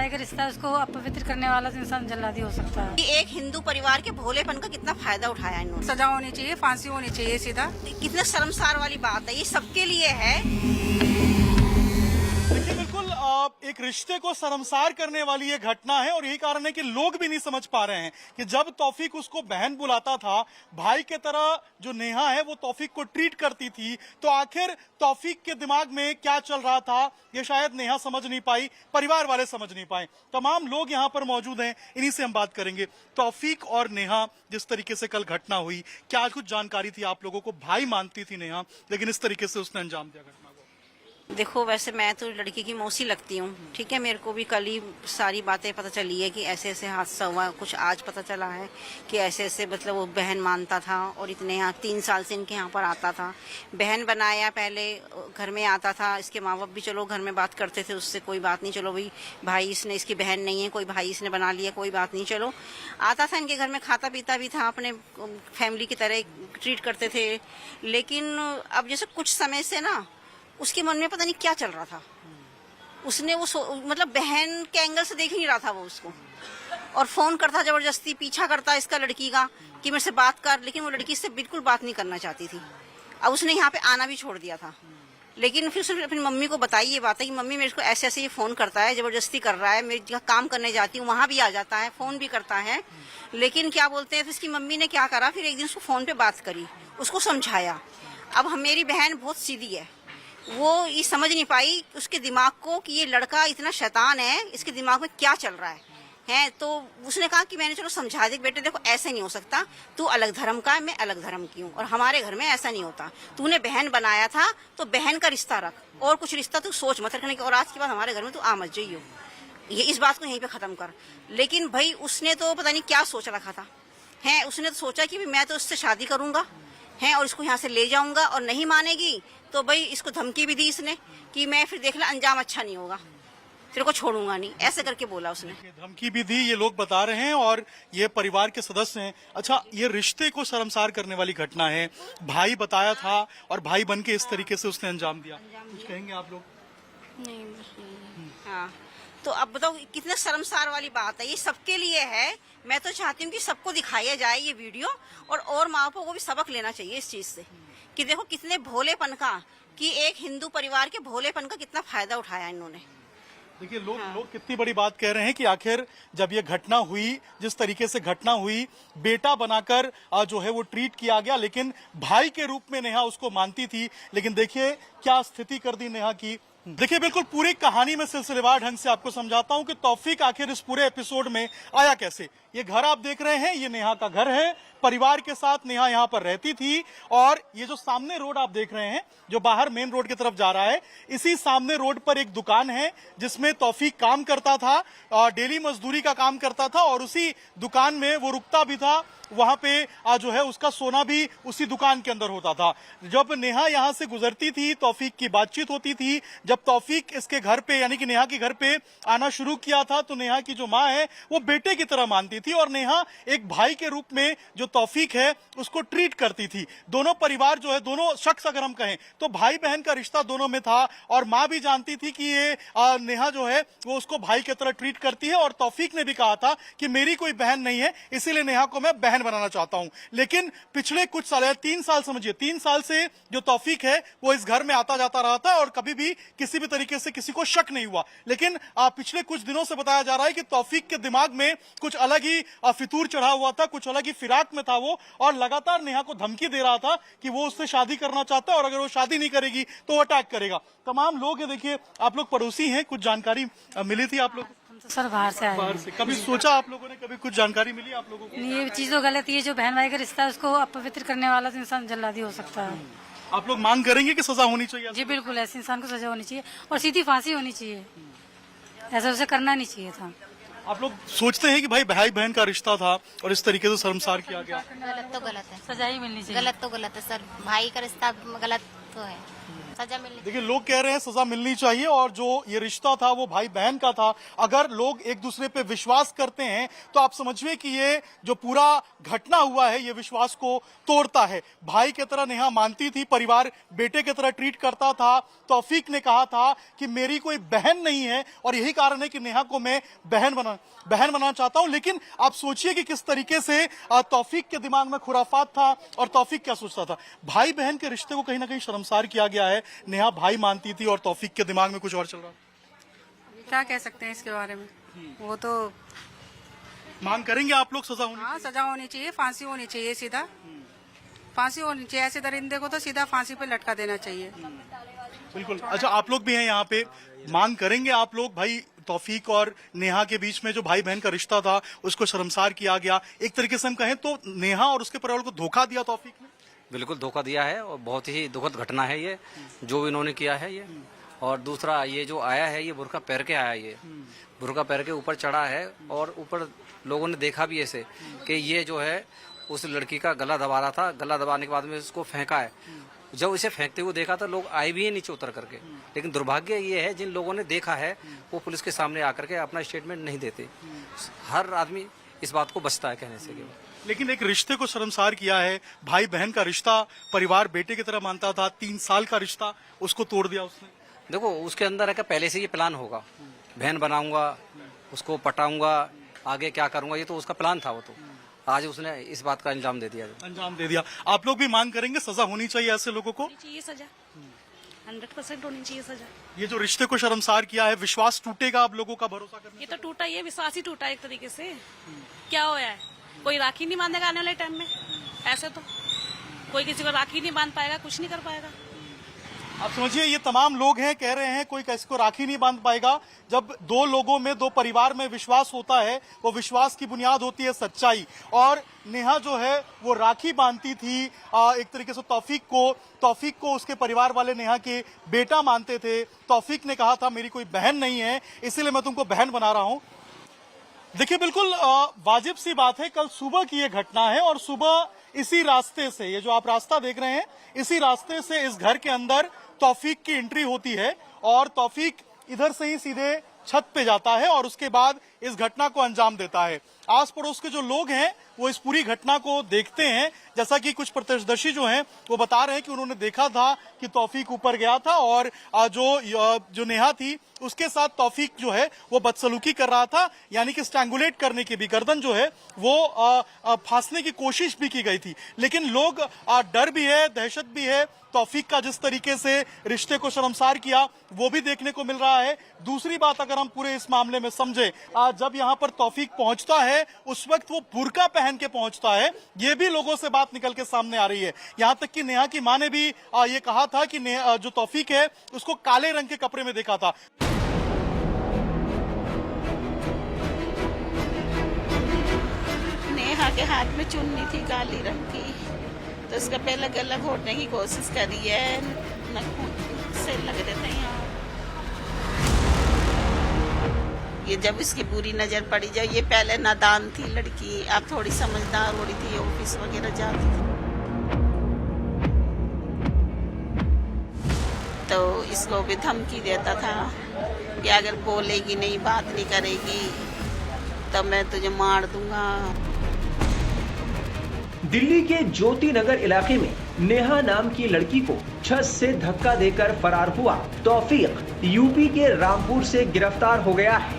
भाई का रिश्ता है उसको अपवित्र करने वाला तो इंसान जल्लादी हो सकता है। एक हिंदू परिवार के भोलेपन का कितना फायदा उठाया इन्होंने। सजा होनी चाहिए, फांसी होनी चाहिए सीधा। कितने शर्मसार वाली बात है, ये सबके लिए है। देखिए बिल्कुल एक रिश्ते को शर्मसार करने वाली ये घटना है और यही कारण है कि लोग भी नहीं समझ पा रहे हैं कि जब तौफीक उसको बहन बुलाता था, भाई के तरह जो नेहा है वो तौफीक को ट्रीट करती थी, तो आखिर तौफीक के दिमाग में क्या चल रहा था ये शायद नेहा समझ नहीं पाई, परिवार वाले समझ नहीं पाए। तमाम लोग यहाँ पर मौजूद हैं, इन्हीं से हम बात करेंगे। तौफीक और नेहा जिस तरीके से कल घटना हुई, क्या कुछ जानकारी थी आप लोगों को? भाई मानती थी नेहा, लेकिन इस तरीके से उसने अंजाम दिया घटना को। देखो वैसे मैं तो लड़की की मौसी लगती हूँ, ठीक है। मेरे को भी कल ही सारी बातें पता चली है कि ऐसे ऐसे हादसा हुआ। कुछ आज पता चला है कि ऐसे ऐसे मतलब वो बहन मानता था और इतने यहाँ 3 साल से इनके यहाँ पर आता था। बहन बनाया, पहले घर में आता था। इसके माँ बाप भी चलो घर में बात करते थे उससे, कोई बात नहीं, चलो भाई इसने, इसकी बहन नहीं है, कोई भाई इसने बना लिया, कोई बात नहीं, चलो आता था इनके घर में, खाता पीता भी था, अपने फैमिली की तरह ट्रीट करते थे। लेकिन अब जैसे कुछ समय से ना उसके मन में पता नहीं क्या चल रहा था। उसने वो मतलब बहन के एंगल से देख ही नहीं रहा था वो उसको, और फोन करता, जबरदस्ती पीछा करता इसका लड़की का कि मेरे से बात कर, लेकिन वो लड़की से बिल्कुल बात नहीं करना चाहती थी। अब उसने यहाँ पे आना भी छोड़ दिया था। लेकिन फिर उसने अपनी मम्मी को बताई ये बात है कि मम्मी मेरे को ऐसे ऐसे ये फोन करता है, जबरदस्ती कर रहा है, मेरी जगह काम करने जाती हूँ वहां भी आ जाता है, फोन भी करता है। लेकिन क्या बोलते हैं, फिर इसकी मम्मी ने क्या करा, फिर एक दिन उसको फोन पे बात करी, उसको समझाया। अब मेरी बहन बहुत सीधी है, वो ये समझ नहीं पाई उसके दिमाग को कि ये लड़का इतना शैतान है, इसके दिमाग में क्या चल रहा है। तो उसने कहा कि मैंने चलो समझा दे, बेटे देखो ऐसे नहीं हो सकता, तू अलग धर्म का है, मैं अलग धर्म की हूँ, और हमारे घर में ऐसा नहीं होता। तूने बहन बनाया था तो बहन का रिश्ता रख, और कुछ रिश्ता तू सोच मत रखने की, और आज के बाद हमारे घर में तू आ मत जाइयो, ये इस बात को यहीं पे खत्म कर। लेकिन भाई उसने तो पता नहीं क्या सोच रखा था, है उसने तो सोचा कि मैं तो उससे शादी करूंगा है और इसको यहाँ से ले जाऊंगा, और नहीं मानेगी तो भाई इसको धमकी भी दी इसने कि मैं फिर देखना अंजाम अच्छा नहीं होगा, तेरे को छोड़ूंगा नहीं, ऐसे करके बोला उसने। धमकी भी दी, ये लोग बता रहे हैं और ये परिवार के सदस्य हैं। अच्छा, ये रिश्ते को शर्मसार करने वाली घटना है। भाई बताया था और भाई बन के इस तरीके से उसने अंजाम दिया, कुछ कहेंगे आप लोग? नहीं। हाँ, तो अब बताओ कितने शर्मसार वाली बात है, ये सबके लिए है। मैं तो चाहती हूँ कि सबको दिखाया जाए ये वीडियो, और माँ बापों को भी सबक लेना चाहिए इस चीज से कि देखो कितने भोलेपन का, कि एक हिंदू परिवार के भोलेपन का कितना फायदा उठाया इन्होंने। देखिए लोग कितनी बड़ी बात कह रहे हैं कि आखिर जब ये घटना हुई, जिस तरीके से घटना हुई, बेटा बनाकर जो है वो ट्रीट किया गया, लेकिन भाई के रूप में नेहा उसको मानती थी। लेकिन देखिए क्या स्थिति कर दी नेहा की। देखिए बिल्कुल पूरी कहानी में सिलसिलेवार ढंग से आपको समझाता हूं कि तौफीक आखिर इस पूरे एपिसोड में आया कैसे। ये घर आप देख रहे हैं, ये नेहा का घर है। परिवार के साथ नेहा यहाँ पर रहती थी, और ये जो सामने रोड आप देख रहे हैं, जो बाहर मेन रोड की तरफ जा रहा है, इसी सामने रोड पर एक दुकान है जिसमें तौफीक काम करता था, और डेली मजदूरी का काम करता था, और उसी दुकान में वो रुकता भी था। वहां पे जो है उसका सोना भी उसी दुकान के अंदर होता था। जब नेहा यहाँ से गुजरती थी, तौफीक की बातचीत होती थी। जब तौफीक इसके घर पे यानी कि नेहा के घर पे आना शुरू किया था, तो नेहा की जो माँ है वो बेटे की तरह मानती थी, और नेहा एक भाई के रूप में जो तौफीक है उसको ट्रीट करती थी। दोनों परिवार जो है, दोनों शख्स अगर हम कहें तो भाई बहन का रिश्ता दोनों में था, और माँ भी जानती थी कि ये नेहा जो है वो उसको भाई की तरह ट्रीट करती है। और तौफीक ने भी कहा था कि मेरी कोई बहन नहीं है, इसीलिए नेहा को मैं बहन बनाना चाहता हूं। लेकिन पिछले कुछ साल, 3 साल समझिए, 3 साल से जो तौफीक है वो इस घर में आता जाता रहा था, और कभी भी किसी भी तरीके से किसी को शक नहीं हुआ। लेकिन पिछले कुछ दिनों से बताया जा रहा है कि तौफीक के दिमाग में कुछ अलग ही फितूर चढ़ा हुआ था, कुछ अलग ही फिराक में था वो, और लगातार नेहा को धमकी दे रहा था कि वो उससे शादी करना चाहता है, और अगर वो शादी नहीं करेगी तो वो अटैक करेगा। तमाम लोग हैं, देखिए आप लोग पड़ोसी हैं, कुछ जानकारी मिली थी आप लोग? तो सर बाहर से आए बाहर से कभी सोचा आप लोगों ने, कभी कुछ जानकारी मिली आप लोगों को? ये चीज तो गलत ही है, जो बहन भाई का रिश्ता है उसको अपवित्र करने वाला तो इंसान जल्लादी हो सकता है। आप लोग मांग करेंगे कि सजा होनी चाहिए? जी बिल्कुल, ऐसे इंसान को सजा होनी चाहिए और सीधी फांसी होनी चाहिए, ऐसा उसे करना नहीं चाहिए था। आप लोग सोचते हैं कि भाई बहन का रिश्ता था और इस तरीके से शर्मसार किया गया? गलत तो गलत है, सजा ही मिलनी चाहिए। गलत तो गलत है सर, भाई का रिश्ता गलत तो है। सजा मिलनी। देखिए, लोग कह रहे हैं सजा मिलनी चाहिए, और जो ये रिश्ता था वो भाई बहन का था। अगर लोग एक दूसरे पे विश्वास करते हैं तो आप समझिए कि ये जो पूरा घटना हुआ है ये विश्वास को तोड़ता है। भाई की तरह नेहा मानती थी, परिवार बेटे की तरह ट्रीट करता था। तौफीक ने कहा था कि मेरी कोई बहन नहीं है और यही कारण है कि नेहा को मैं बहन बनाना चाहता हूं। लेकिन आप सोचिए कि किस तरीके से तौफीक के दिमाग में खुराफात था और तौफीक क्या सोचता था। भाई बहन के रिश्ते को कहीं ना कहीं शर्मसार किया गया है। नेहा भाई मानती थी और तौफीक के दिमाग में कुछ और चल रहा। क्या कह सकते हैं इसके बारे में, वो तो मांग करेंगे आप लोग सजा होनी? हाँ, सजा होनी चाहिए, फांसी होनी चाहिए, सीधा फांसी होनी चाहिए। ऐसे दरिंदे को तो सीधा फांसी पे लटका देना चाहिए। बिल्कुल। अच्छा, आप लोग भी हैं यहाँ पे, मांग करेंगे आप लोग भाई तौफीक और नेहा के बीच में जो भाई बहन का रिश्ता था उसको शर्मसार किया गया, एक तरीके से हम कहें तो नेहा और उसके परिवार को धोखा दिया तौफीक ने? बिल्कुल धोखा दिया है और बहुत ही दुखद घटना है ये जो इन्होंने किया है ये। और दूसरा ये जो आया है ये बुर्का पहन के आया, ये बुर्का पहन के ऊपर चढ़ा है और ऊपर लोगों ने देखा भी ऐसे कि ये जो है उस लड़की का गला दबा रहा था। गला दबाने के बाद में इसको फेंका है। जब इसे फेंकते हुए देखा तो लोग आए भी हैं नीचे उतर करके, लेकिन दुर्भाग्य ये है जिन लोगों ने देखा है वो पुलिस के सामने आकर के अपना स्टेटमेंट नहीं देते। हर आदमी इस बात को बचता है कहने से केवल। लेकिन एक रिश्ते को शर्मसार किया है। भाई बहन का रिश्ता परिवार बेटे की तरह मानता था, 3 साल का रिश्ता उसको तोड़ दिया उसने। देखो उसके अंदर है कि पहले से ये प्लान होगा, बहन बनाऊंगा, उसको पटाऊंगा, आगे क्या करूंगा, ये तो उसका प्लान था। वो तो आज उसने इस बात का अंजाम दे दिया। आप लोग भी मांग करेंगे सजा होनी चाहिए ऐसे लोगों को? चाहिए सजा, 100% होनी चाहिए सजा। ये जो रिश्ते को शर्मसार किया है, विश्वास टूटेगा आप लोगों का भरोसा करने? ये तो टूटा, ये विश्वास ही टूटा एक तरीके से। क्या होया है, कोई राखी नहीं बांधेगा आने वाले टाइम में। ऐसे तो कोई किसी को राखी नहीं बांध पाएगा, कुछ नहीं कर पाएगा। आप समझिए, ये तमाम लोग हैं कह रहे हैं कोई किसी को राखी नहीं बांध पाएगा। जब दो लोगों में, दो परिवार में विश्वास होता है, वो विश्वास की बुनियाद होती है सच्चाई। और नेहा जो है वो राखी बांधती थी एक तरीके से तौफीक को उसके परिवार वाले नेहा के बेटा मानते थे। तौफीक ने कहा था मेरी कोई बहन नहीं है, इसीलिए मैं तुमको बहन बना रहा हूं। देखिए, बिल्कुल वाजिब सी बात है, कल सुबह की ये घटना है और सुबह इसी रास्ते से, ये जो आप रास्ता देख रहे हैं, इसी रास्ते से इस घर के अंदर तौफीक की एंट्री होती है और तौफीक इधर से ही सीधे छत पे जाता है और उसके बाद इस घटना को अंजाम देता है। आस पड़ोस के जो लोग हैं वो इस पूरी घटना को देखते हैं। जैसा कि कुछ प्रत्यक्षदर्शी जो हैं वो बता रहे हैं कि उन्होंने देखा था कि तौफीक ऊपर गया था और जो नेहा थी उसके साथ तौफीक जो है वो बदसलूकी कर रहा था, यानी कि स्ट्रैंगुलेट करने की भी, गर्दन जो है वो फांसने की कोशिश भी की गई थी। लेकिन लोग डर भी है, दहशत भी है। तौफीक का जिस तरीके से रिश्ते को शर्मसार किया वो भी देखने को मिल रहा है। दूसरी बात, अगर हम पूरे इस मामले में समझे, जब यहाँ पर तौफीक पहुंचता है उस वक्त वो बुर्का पहन के पहुंचता है। ये भी लोगों से बात निकल के सामने आ रही है। यहाँ तक कि नेहा की मां ने भी ये कहा था कि जो तौफीक है उसको काले रंग के कपड़े में देखा था। नेहा के हाथ में चुन्नी थी काली रंग की, तो उसका पहले गला घोटने की कोशिश करी है, नखून से लग रहे थे यहाँ। ये जब इसकी बुरी नजर पड़ी, जब ये पहले नादान थी लड़की, अब थोड़ी समझदार हो रही थी, ऑफिस वगैरह जाती थी, तो इसको भी धमकी देता था कि अगर बोलेगी नहीं, बात नहीं करेगी तो मैं तुझे मार दूंगा। दिल्ली के ज्योति नगर इलाके में नेहा नाम की लड़की को छत से धक्का देकर फरार हुआ तौफीक यूपी के रामपुर से गिरफ्तार हो गया है।